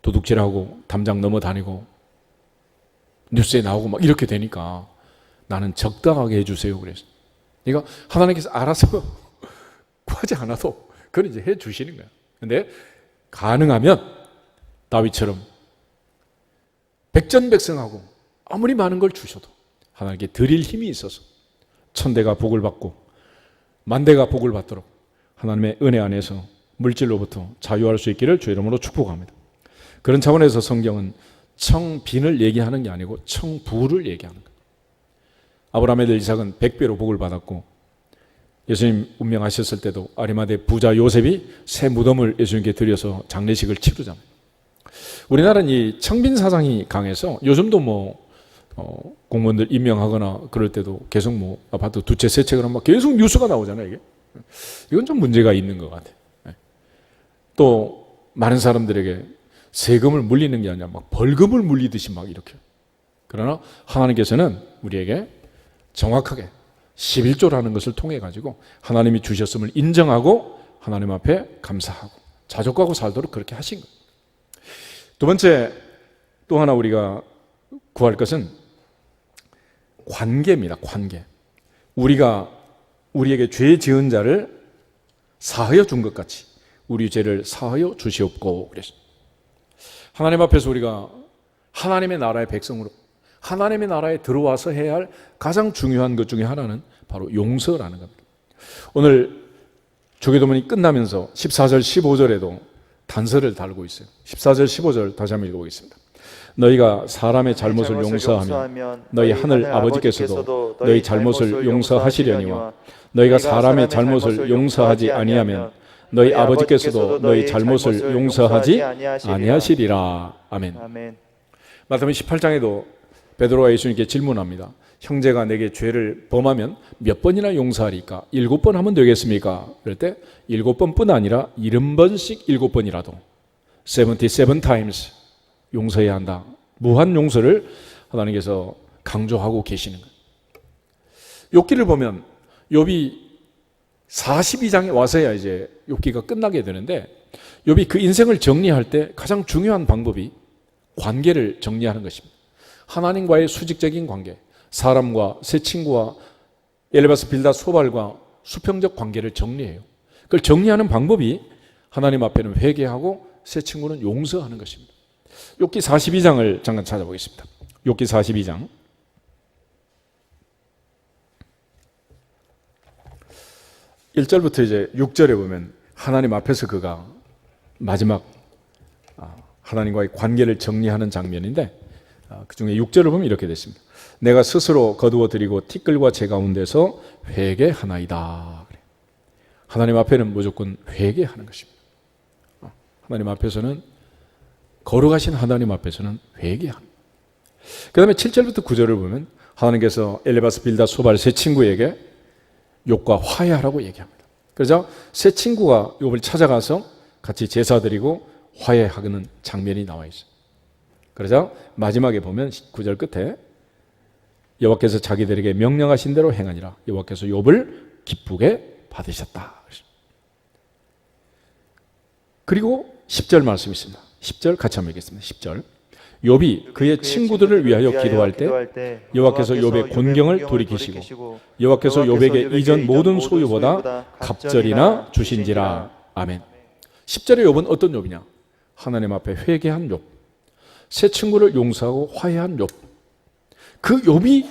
S1: 도둑질하고 담장 넘어다니고 뉴스에 나오고 막 이렇게 되니까 나는 적당하게 해주세요 그랬어요. 그러니까 하나님께서 알아서 구하지 않아도 그건 이제 해주시는 거야. 근데 가능하면 다윗처럼 백전백승하고 아무리 많은 걸 주셔도 하나님께 드릴 힘이 있어서 천대가 복을 받고 만대가 복을 받도록 하나님의 은혜 안에서 물질로부터 자유할 수 있기를 주의 이름으로 축복합니다. 그런 차원에서 성경은 청빈을 얘기하는 게 아니고 청부를 얘기하는 거예요. 아브라함의 아들 이삭은 100배로 복을 받았고, 예수님 운명하셨을 때도 아리마대 부자 요셉이 새 무덤을 예수님께 드려서 장례식을 치르잖아요. 우리나라는 이 청빈 사상이 강해서 요즘도 뭐 공무원들 임명하거나 그럴 때도 계속 뭐 아파트 두 채 세 채 그러면 막 계속 뉴스가 나오잖아요. 이게 이건 좀 문제가 있는 것 같아요. 또 많은 사람들에게 세금을 물리는 게 아니라 막 벌금을 물리듯이 막 이렇게. 그러나 하나님께서는 우리에게 정확하게 11조라는 것을 통해 가지고 하나님이 주셨음을 인정하고 하나님 앞에 감사하고 자족하고 살도록 그렇게 하신 거예요. 두 번째, 또 하나 우리가 구할 것은 관계입니다. 관계. 우리가 우리에게 죄 지은 자를 사하여 준 것 같이 우리 죄를 사하여 주시옵고 그랬습니다. 하나님 앞에서 우리가 하나님의 나라의 백성으로 하나님의 나라에 들어와서 해야 할 가장 중요한 것 중에 하나는 바로 용서라는 겁니다. 오늘 주기도문이 끝나면서 14절 15절에도 단서를 달고 있어요. 14절 15절 다시 한번 읽어보겠습니다. 너희가 사람의 잘못을 용서하면 너희 하늘 아버지께서도 너희 잘못을 용서하시려니와 너희가 사람의 잘못을 용서하지 아니하면 너희 아버지께서도 너희 잘못을 용서하지 아니하시리라. 아멘. 마태복음 18장에도 베드로가 예수님께 질문합니다. 형제가 내게 죄를 범하면 몇 번이나 용서하리까? 7번 하면 되겠습니까? 그럴 때 7번뿐 아니라 70번씩 7번이라도 77 times 용서해야 한다. 무한 용서를 하나님께서 강조하고 계시는 거예요. 욥기를 보면 욥이 42장에 와서야 이제 욥기가 끝나게 되는데 욥이 그 인생을 정리할 때 가장 중요한 방법이 관계를 정리하는 것입니다. 하나님과의 수직적인 관계, 사람과 새 친구와 엘리바스 빌닷 소발과 수평적 관계를 정리해요. 그걸 정리하는 방법이 하나님 앞에는 회개하고 새 친구는 용서하는 것입니다. 욥기 42장을 잠깐 찾아보겠습니다. 욥기 42장 1절부터 이제 6절에 보면 하나님 앞에서 그가 마지막 하나님과의 관계를 정리하는 장면인데 그 중에 6절을 보면 이렇게 됐습니다. 내가 스스로 거두어 드리고 티끌과 재 가운데서 회개하나이다. 하나님 앞에는 무조건 회개하는 것입니다. 하나님 앞에서는 거룩하신 하나님 앞에서는 회개합니다. 그 다음에 7절부터 9절을 보면 하나님께서 엘리바스 빌닷 소발 세 친구에게 욥과 화해하라고 얘기합니다. 그래서 세 친구가 욥을 찾아가서 같이 제사 드리고 화해하는 장면이 나와 있어요. 그러자 마지막에 보면 9절 끝에 여호와께서 자기들에게 명령하신 대로 행하니라. 여호와께서 욥을 기쁘게 받으셨다. 그리고 10절 말씀이 있습니다. 10절 같이 한번 읽겠습니다. 10절 욥이 그의 친구들을 위하여 기도할 때 여호와께서 욥의 곤경을 돌이키시고 여호와께서 욥에게 이전 모든 소유보다 갑절이나 주신지라. 아멘. 10절의 욥은 어떤 욥이냐? 하나님 앞에 회개한 욥, 새 친구를 용서하고 화해한 욥. 그 욥이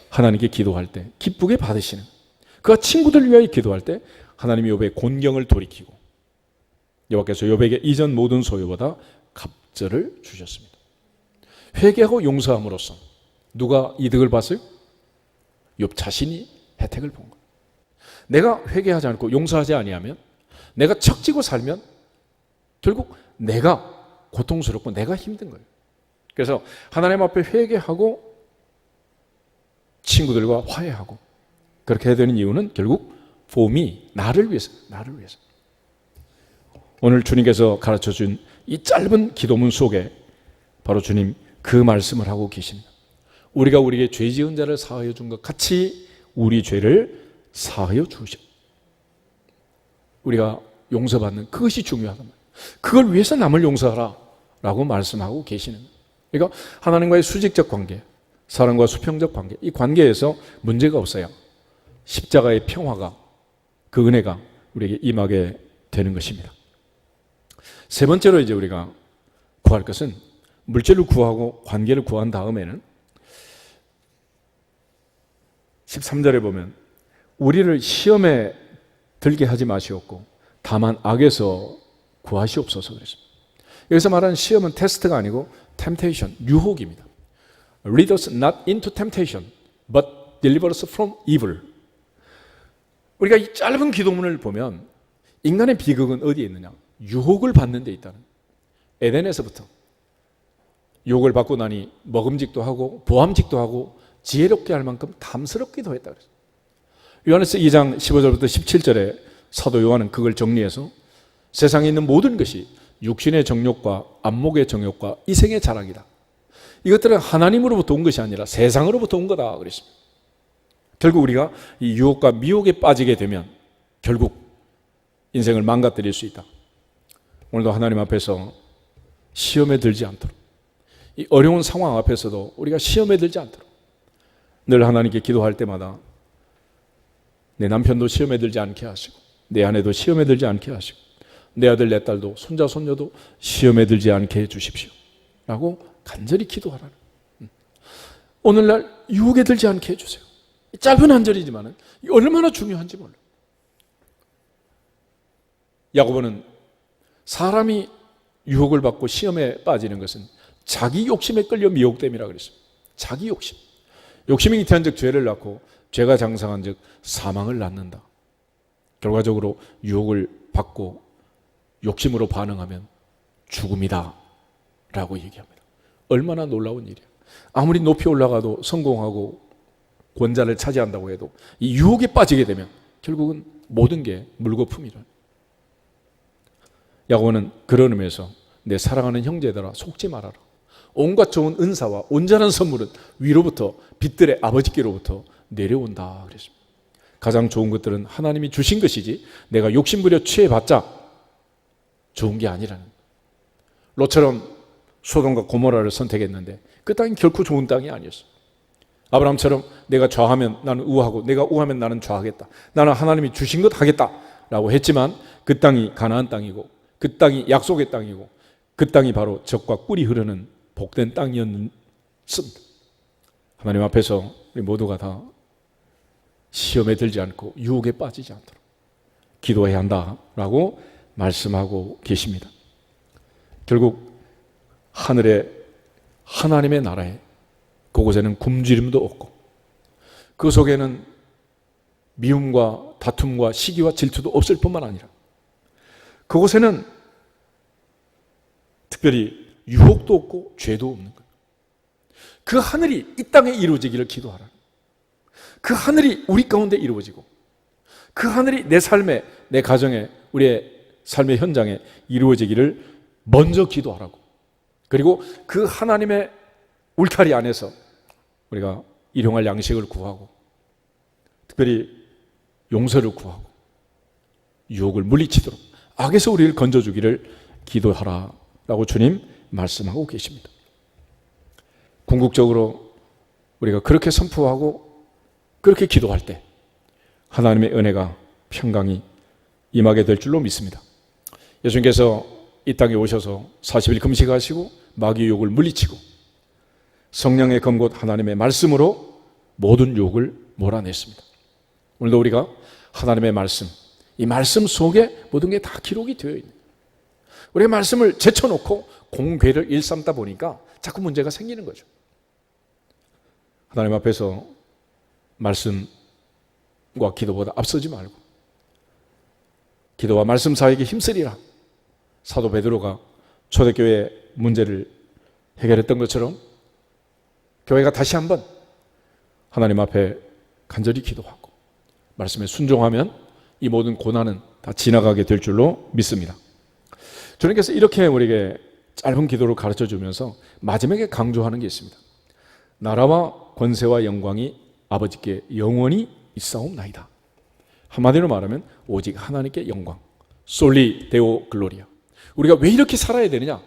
S1: 하나님께 기도할 때 기쁘게 받으시는, 그가 친구들을 위하여 기도할 때 하나님이 욥의 곤경을 돌이키고 여호와께서 욥에게 이전 모든 소유보다 갑절을 주셨습니다. 회개하고 용서함으로써 누가 이득을 봤어요? 욥 자신이 혜택을 본 거예요. 내가 회개하지 않고 용서하지 아니하면, 내가 척지고 살면 결국 내가 고통스럽고 내가 힘든 거예요. 그래서 하나님 앞에 회개하고 친구들과 화해하고 그렇게 해야 되는 이유는 결국 폼이 나를 위해서. 오늘 주님께서 가르쳐준 이 짧은 기도문 속에 바로 주님 그 말씀을 하고 계십니다. 우리가 우리에게 죄 지은 자를 사하여 준 것 같이 우리 죄를 사하여 주십시오. 우리가 용서받는 그것이 중요하단 말이에요. 그걸 위해서 남을 용서하라 라고 말씀하고 계시는 거예요. 그러니까 하나님과의 수직적 관계, 사랑과 수평적 관계, 이 관계에서 문제가 없어요. 십자가의 평화가, 그 은혜가 우리에게 임하게 되는 것입니다. 세 번째로 이제 우리가 구할 것은, 물질을 구하고 관계를 구한 다음에는 13절에 보면 우리를 시험에 들게 하지 마시옵고 다만 악에서 구하시옵소서 그랬습니다. 여기서 말하는 시험은 테스트가 아니고 temptation, 유혹입니다. Lead us not into temptation, but deliver us from evil. 우리가 이 짧은 기도문을 보면 인간의 비극은 어디에 있느냐? 유혹을 받는 데 있다는. 에덴에서부터 유혹을 받고 나니 먹음직도 하고 보암직도 하고 지혜롭게 할 만큼 탐스럽기도 했다 그랬어요. 요한에서 2장 15절부터 17절에 사도 요한은 그걸 정리해서 세상에 있는 모든 것이 육신의 정욕과 안목의 정욕과 이생의 자랑이다. 이것들은 하나님으로부터 온 것이 아니라 세상으로부터 온 거다 그랬습니다. 결국 우리가 이 유혹과 미혹에 빠지게 되면 결국 인생을 망가뜨릴 수 있다. 오늘도 하나님 앞에서 시험에 들지 않도록, 이 어려운 상황 앞에서도 우리가 시험에 들지 않도록 늘 하나님께 기도할 때마다 내 남편도 시험에 들지 않게 하시고 내 아내도 시험에 들지 않게 하시고 내 아들 내 딸도 손자 손녀도 시험에 들지 않게 해주십시오 라고 간절히 기도하라는, 오늘날 유혹에 들지 않게 해주세요. 짧은 한 절이지만 얼마나 중요한지 몰라요. 야고보는 사람이 유혹을 받고 시험에 빠지는 것은 자기 욕심에 끌려 미혹됨이라 그랬습니다. 자기 욕심. 욕심이 잉태한즉 죄를 낳고 죄가 장성한즉 사망을 낳는다. 결과적으로 유혹을 받고 욕심으로 반응하면 죽음이다 라고 얘기합니다. 얼마나 놀라운 일이야. 아무리 높이 올라가도 성공하고 권자를 차지한다고 해도 이 유혹에 빠지게 되면 결국은 모든 게 물거품이라. 야고보는 그런 의미에서 내 사랑하는 형제들아 속지 말아라. 온갖 좋은 은사와 온전한 선물은 위로부터 빛들의 아버지께로부터 내려온다 그랬습니다. 가장 좋은 것들은 하나님이 주신 것이지 내가 욕심부려 취해봤자 좋은 게 아니라는. 롯처럼 소돔과 고모라를 선택했는데 그 땅이 결코 좋은 땅이 아니었어. 아브라함처럼 내가 좌하면 나는 우하고 내가 우하면 나는 좌하겠다, 나는 하나님이 주신 것 하겠다라고 했지만 그 땅이 가나안 땅이고 그 땅이 약속의 땅이고 그 땅이 바로 젖과 꿀이 흐르는 복된 땅이었습니다. 하나님 앞에서 우리 모두가 다 시험에 들지 않고 유혹에 빠지지 않도록 기도해야 한다라고 말씀하고 계십니다. 결국 하늘에 하나님의 나라에 그곳에는 굶주림도 없고 그 속에는 미움과 다툼과 시기와 질투도 없을 뿐만 아니라 그곳에는 특별히 유혹도 없고 죄도 없는 거예요. 그 하늘이 이 땅에 이루어지기를 기도하라. 그 하늘이 우리 가운데 이루어지고 그 하늘이 내 삶에, 내 가정에, 우리의 삶의 현장에 이루어지기를 먼저 기도하라고. 그리고 그 하나님의 울타리 안에서 우리가 일용할 양식을 구하고 특별히 용서를 구하고 유혹을 물리치도록 악에서 우리를 건져주기를 기도하라라고 주님 말씀하고 계십니다. 궁극적으로 우리가 그렇게 선포하고 그렇게 기도할 때 하나님의 은혜가 평강이 임하게 될 줄로 믿습니다. 예수님께서 이 땅에 오셔서 40일 금식하시고 마귀의 유혹을 물리치고 성령의 검곧 하나님의 말씀으로 모든 유혹을 몰아냈습니다. 오늘도 우리가 하나님의 말씀, 이 말씀 속에 모든 게 다 기록이 되어 있는, 우리가 말씀을 제쳐놓고 공궤를 일삼다 보니까 자꾸 문제가 생기는 거죠. 하나님 앞에서 말씀과 기도보다 앞서지 말고 기도와 말씀 사이에 힘쓰리라. 사도 베드로가 초대교회 문제를 해결했던 것처럼 교회가 다시 한번 하나님 앞에 간절히 기도하고 말씀에 순종하면 이 모든 고난은 다 지나가게 될 줄로 믿습니다. 주님께서 이렇게 우리에게 짧은 기도를 가르쳐 주면서 마지막에 강조하는 게 있습니다. 나라와 권세와 영광이 아버지께 영원히 있사옵나이다. 한마디로 말하면 오직 하나님께 영광, 솔리 데오 글로리아. 우리가 왜 이렇게 살아야 되느냐?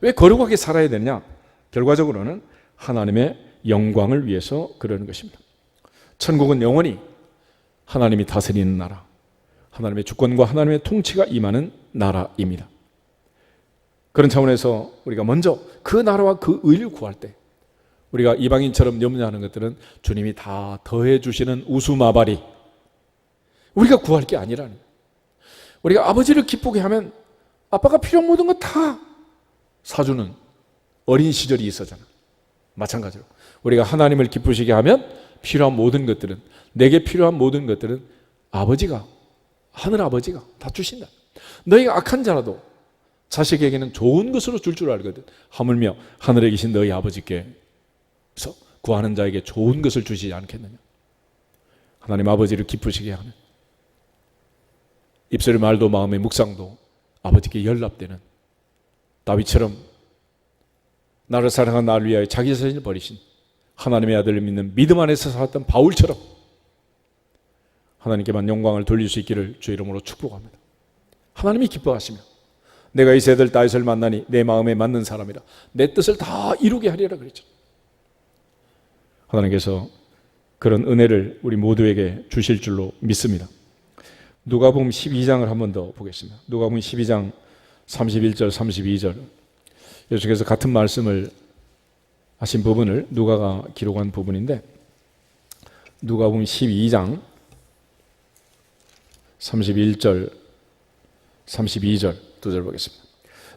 S1: 왜 거룩하게 살아야 되느냐? 결과적으로는 하나님의 영광을 위해서 그러는 것입니다. 천국은 영원히 하나님이 다스리는 나라, 하나님의 주권과 하나님의 통치가 임하는 나라입니다. 그런 차원에서 우리가 먼저 그 나라와 그 의를 구할 때 우리가 이방인처럼 염려하는 것들은 주님이 다 더해 주시는 우수마발이 우리가 구할 게 아니라는 거예요. 우리가 아버지를 기쁘게 하면 아빠가 필요한 모든 거 다 사주는 어린 시절이 있었잖아. 마찬가지로 우리가 하나님을 기쁘시게 하면 필요한 모든 것들은, 내게 필요한 모든 것들은 아버지가, 하늘 아버지가 다 주신다. 너희가 악한 자라도 자식에게는 좋은 것으로 줄 줄 알거든. 하물며 하늘에 계신 너희 아버지께서 구하는 자에게 좋은 것을 주시지 않겠느냐. 하나님 아버지를 기쁘시게 하는, 입술의 말도 마음의 묵상도 아버지께 연락되는, 다윗처럼 나를 사랑한 나를 위하여 자기 자신을 버리신 하나님의 아들을 믿는 믿음 안에서 살았던 바울처럼 하나님께만 영광을 돌릴 수 있기를 주 이름으로 축복합니다. 하나님이 기뻐하시며 내가 이 새들 다윗을 만나니 내 마음에 맞는 사람이라 내 뜻을 다 이루게 하리라 그랬죠. 하나님께서 그런 은혜를 우리 모두에게 주실 줄로 믿습니다. 누가복음 12장을 한 번 더 보겠습니다. 누가복음 12장 31절 32절. 예수께서 같은 말씀을 하신 부분을 누가가 기록한 부분인데, 누가복음 12장 31절 32절 두 절 보겠습니다.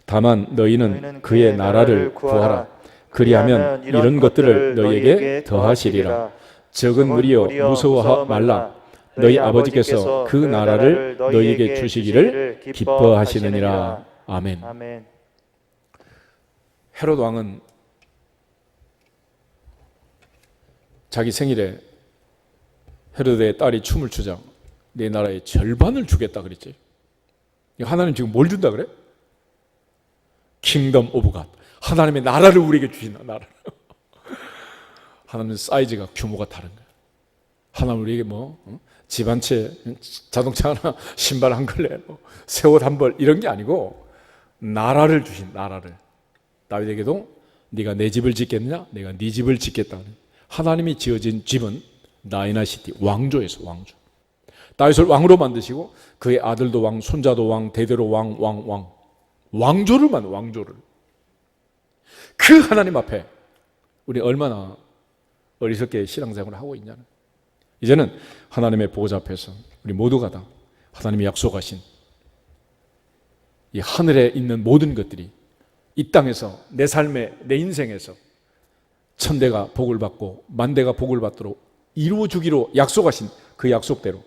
S1: 다만 너희는 그의 나라를 구하라. 그리하면 이런 것들을 너희에게 더하시리라. 적은 무리여 무서워하 말라. 너희 아버지께서 그 나라를 너희에게 주시기를 기뻐하시느니라. 아멘. 헤롯 왕은 자기 생일에 헤로데의 딸이 춤을 추자 내 나라의 절반을 주겠다 그랬지. 하나님 지금 뭘 준다 그래? 킹덤 오브 갓. 하나님의 나라를 우리에게 주신다. 나라를. 하나님의 사이즈가, 규모가 다른 거야. 하나님 우리에게 집 한 채, 자동차 하나, 신발 한 걸레, 새 옷 한 벌 이런 게 아니고 나라를 주신, 나라를. 다윗에게도 네가 내 집을 짓겠느냐? 내가 네 집을 짓겠다. 하나님이 지어진 집은 다이나시티, 왕조에서 왕조. 다윗을 왕으로 만드시고 그의 아들도 왕, 손자도 왕, 대대로 왕. 왕조를 만든 왕조를. 그 하나님 앞에 우리 얼마나 어리석게 신앙생활을 하고 있냐는. 이제는 하나님의 보좌 앞에서 우리 모두가 다 하나님이 약속하신 이 하늘에 있는 모든 것들이 이 땅에서 내 삶에, 내 인생에서 천대가 복을 받고 만대가 복을 받도록 이루어주기로 약속하신 그 약속대로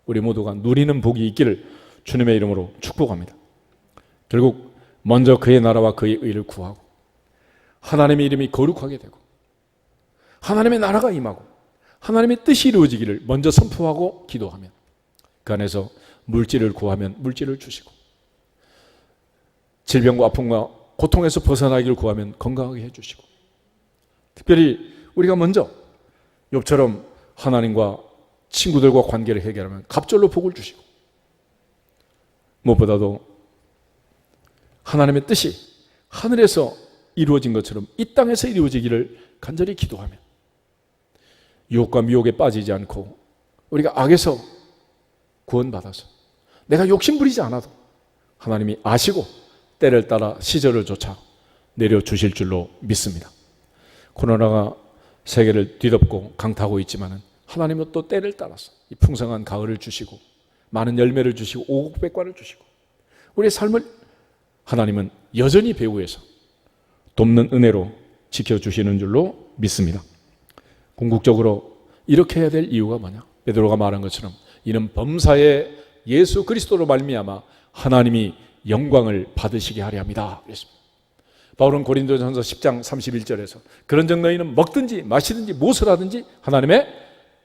S1: 우리 모두가 누리는 복이 있기를 주님의 이름으로 축복합니다. 결국 먼저 그의 나라와 그의 의를 구하고 하나님의 이름이 거룩하게 되고 하나님의 나라가 임하고 하나님의 뜻이 이루어지기를 먼저 선포하고 기도하면 그 안에서 물질을 구하면 물질을 주시고 질병과 아픔과 고통에서 벗어나기를 구하면 건강하게 해주시고 특별히 우리가 먼저 욥처럼 하나님과 친구들과 관계를 해결하면 갑절로 복을 주시고 무엇보다도 하나님의 뜻이 하늘에서 이루어진 것처럼 이 땅에서 이루어지기를 간절히 기도하면 유혹과 미혹에 빠지지 않고 우리가 악에서 구원받아서 내가 욕심부리지 않아도 하나님이 아시고 때를 따라 시절을 쫓아 내려주실 줄로 믿습니다. 코로나가 세계를 뒤덮고 강타하고 있지만 하나님은 또 때를 따라서 이 풍성한 가을을 주시고 많은 열매를 주시고 오곡백과를 주시고 우리의 삶을 하나님은 여전히 배후에서 돕는 은혜로 지켜주시는 줄로 믿습니다. 궁극적으로 이렇게 해야 될 이유가 뭐냐? 베드로가 말한 것처럼 이는 범사에 예수 그리스도로 말미암아 하나님이 영광을 받으시게 하려 합니다. 그랬습니다. 바울은 고린도전서 10장 31절에서 그런즉 너희는 먹든지 마시든지 무엇을 하든지 하나님의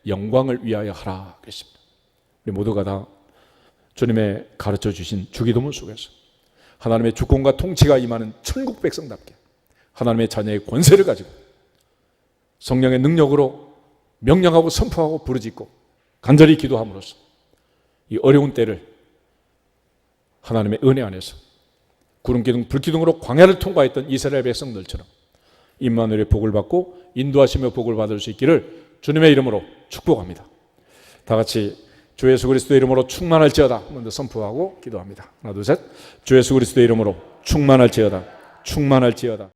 S1: 영광을 위하여 하라 그랬습니다. 우리 모두가 다 주님의 가르쳐 주신 주기도문 속에서 하나님의 주권과 통치가 임하는 천국 백성답게 하나님의 자녀의 권세를 가지고 성령의 능력으로 명령하고 선포하고 부르짖고 간절히 기도함으로써 이 어려운 때를 하나님의 은혜 안에서 구름기둥 불기둥으로 광야를 통과했던 이스라엘 백성들처럼 임마누엘의 복을 받고 인도하시며 복을 받을 수 있기를 주님의 이름으로 축복합니다. 다 같이 주 예수 그리스도의 이름으로 충만할지어다 먼저 선포하고 기도합니다. 하나 둘 셋. 주 예수 그리스도의 이름으로 충만할지어다. 충만할지어다.